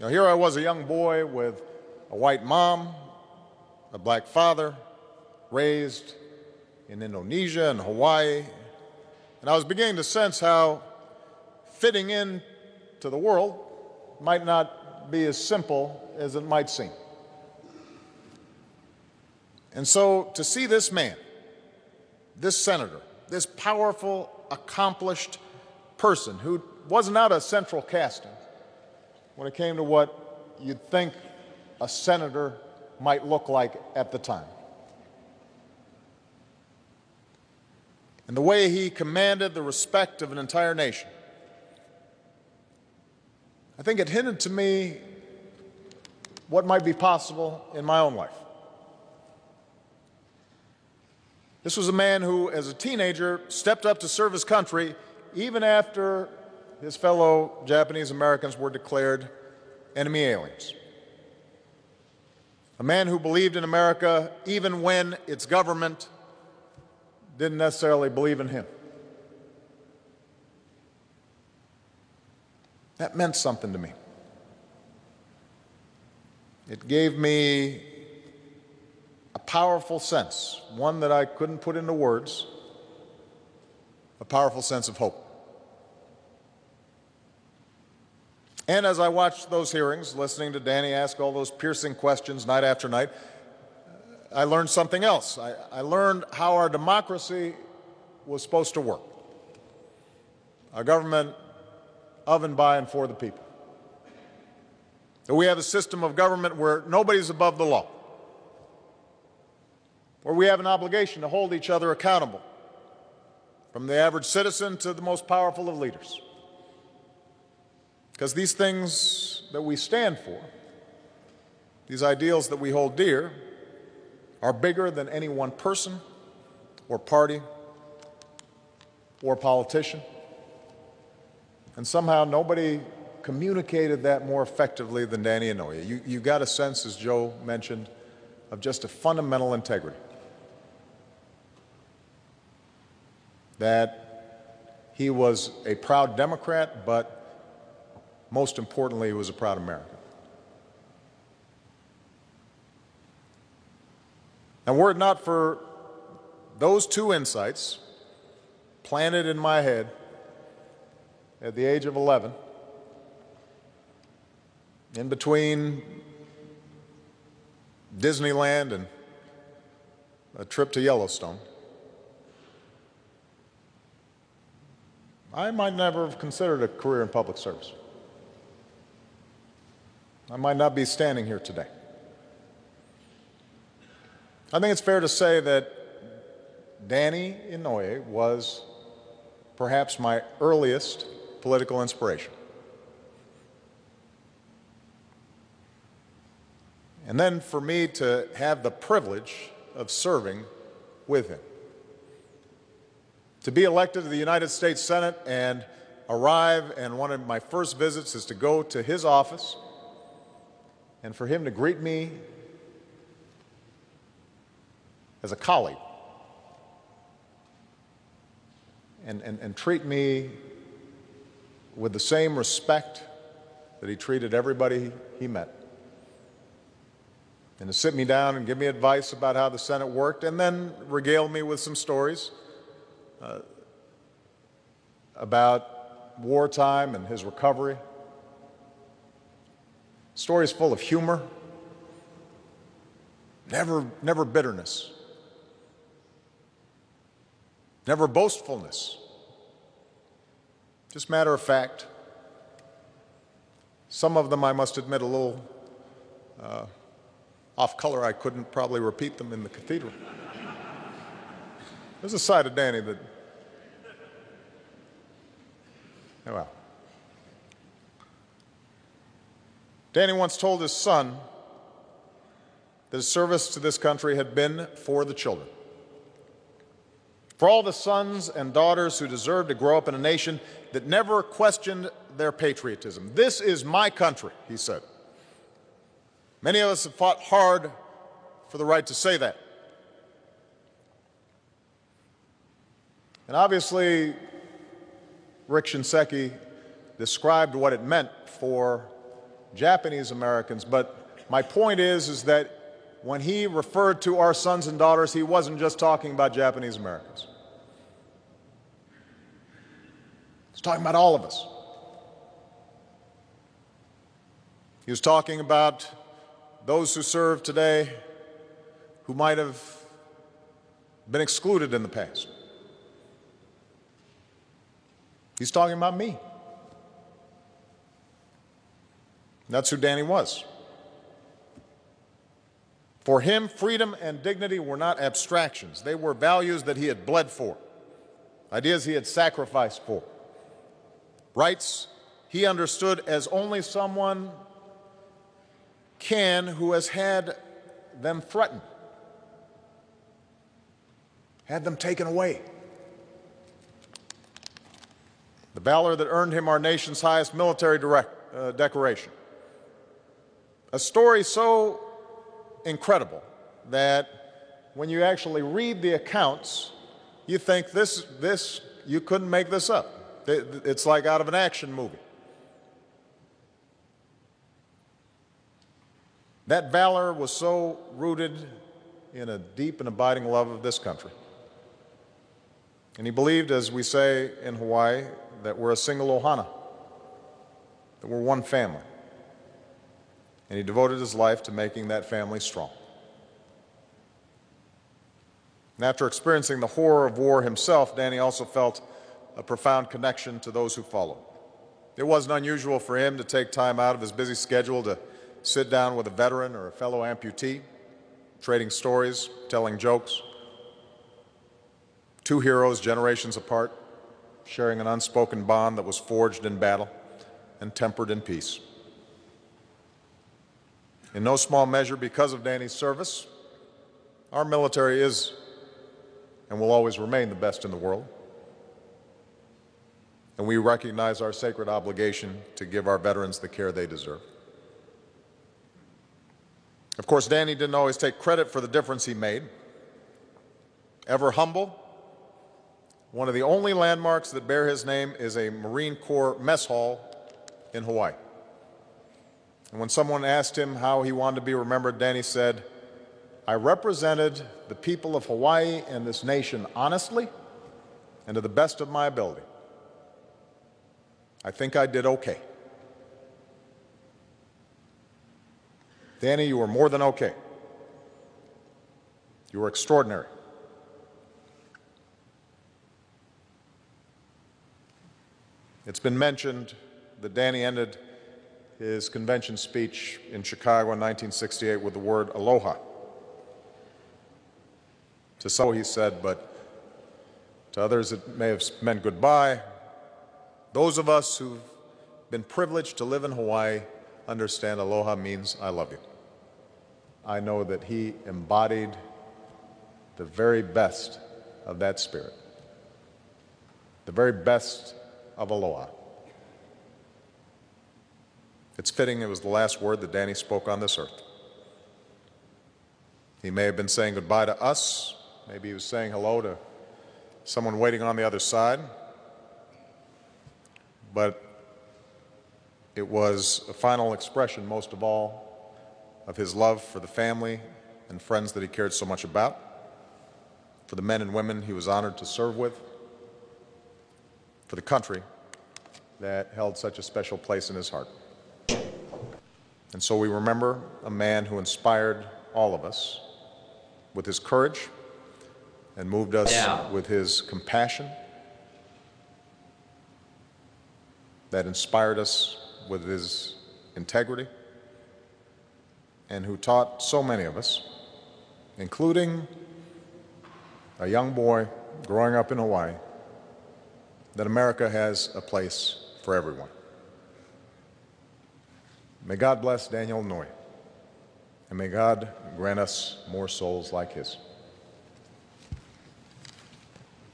Now, here I was, a young boy with a white mom, a black father, raised in Indonesia and Hawaii, and I was beginning to sense how fitting in to the world might not be as simple as it might seem. And so to see this man, this senator, this powerful, accomplished person who wasn't out of central casting when it came to what you'd think a senator might look like at the time. And the way he commanded the respect of an entire nation, I think it hinted to me what might be possible in my own life. This was a man who, as a teenager, stepped up to serve his country even after his fellow Japanese Americans were declared enemy aliens. A man who believed in America even when its government didn't necessarily believe in him. That meant something to me. It gave me a powerful sense, one that I couldn't put into words, a powerful sense of hope. And as I watched those hearings, listening to Danny ask all those piercing questions night after night, I learned something else. I learned how our democracy was supposed to work. A government of and by and for the people. That we have a system of government where nobody's above the law, where we have an obligation to hold each other accountable, from the average citizen to the most powerful of leaders. Because these things that we stand for, these ideals that we hold dear, are bigger than any one person or party or politician. And somehow nobody communicated that more effectively than Danny Inouye. You got a sense, as Joe mentioned, of just a fundamental integrity. That he was a proud Democrat, but most importantly, he was a proud American. And were it not for those two insights planted in my head at the age of 11, in between Disneyland and a trip to Yellowstone, I might never have considered a career in public service. I might not be standing here today. I think it's fair to say that Danny Inouye was perhaps my earliest political inspiration. And then for me to have the privilege of serving with him. To be elected to the United States Senate and arrive, and one of my first visits is to go to his office and for him to greet me as a colleague and treat me with the same respect that he treated everybody he met. And to sit me down and give me advice about how the Senate worked, and then regale me with some stories about wartime and his recovery. Stories full of humor, never bitterness, never boastfulness, just matter of fact. Some of them, I must admit, a little off color. I couldn't probably repeat them in the cathedral. There's a side of Danny that, oh well. Danny once told his son that his service to this country had been for the children. For all the sons and daughters who deserve to grow up in a nation that never questioned their patriotism. This is my country, he said. Many of us have fought hard for the right to say that. And obviously, Rick Shinseki described what it meant for Japanese Americans, but my point is that when he referred to our sons and daughters, he wasn't just talking about Japanese Americans. He's talking about all of us. He was talking about those who serve today who might have been excluded in the past. He's talking about me. That's who Danny was. For him, freedom and dignity were not abstractions. They were values that he had bled for, ideas he had sacrificed for, rights he understood as only someone can who has had them threatened, had them taken away. The valor that earned him our nation's highest military decoration. A story so incredible that when you actually read the accounts, you think you couldn't make this up. It's like out of an action movie. That valor was so rooted in a deep and abiding love of this country. And he believed, as we say in Hawaii, that we're a single ohana, that we're one family. And he devoted his life to making that family strong. And after experiencing the horror of war himself, Danny also felt a profound connection to those who followed. It wasn't unusual for him to take time out of his busy schedule to sit down with a veteran or a fellow amputee, trading stories, telling jokes. Two heroes generations apart, sharing an unspoken bond that was forged in battle and tempered in peace. In no small measure, because of Danny's service, our military is and will always remain the best in the world. And we recognize our sacred obligation to give our veterans the care they deserve. Of course, Danny didn't always take credit for the difference he made. Ever humble, one of the only landmarks that bear his name is a Marine Corps mess hall in Hawaii. And when someone asked him how he wanted to be remembered, Danny said, "I represented the people of Hawaii and this nation honestly and to the best of my ability. I think I did okay." Danny, you were more than okay. You were extraordinary. It's been mentioned that Danny ended his convention speech in Chicago in 1968 with the word aloha. To some he said, but to others it may have meant goodbye. Those of us who've been privileged to live in Hawaii understand aloha means I love you. I know that he embodied the very best of that spirit, the very best of aloha. It's fitting it was the last word that Danny spoke on this earth. He may have been saying goodbye to us. Maybe he was saying hello to someone waiting on the other side. But it was a final expression, most of all, of his love for the family and friends that he cared so much about, for the men and women he was honored to serve with, for the country that held such a special place in his heart. And so we remember a man who inspired all of us with his courage and moved us with his compassion, that inspired us with his integrity, and who taught so many of us, including a young boy growing up in Hawaii, that America has a place for everyone. May God bless Daniel Inouye, and may God grant us more souls like his.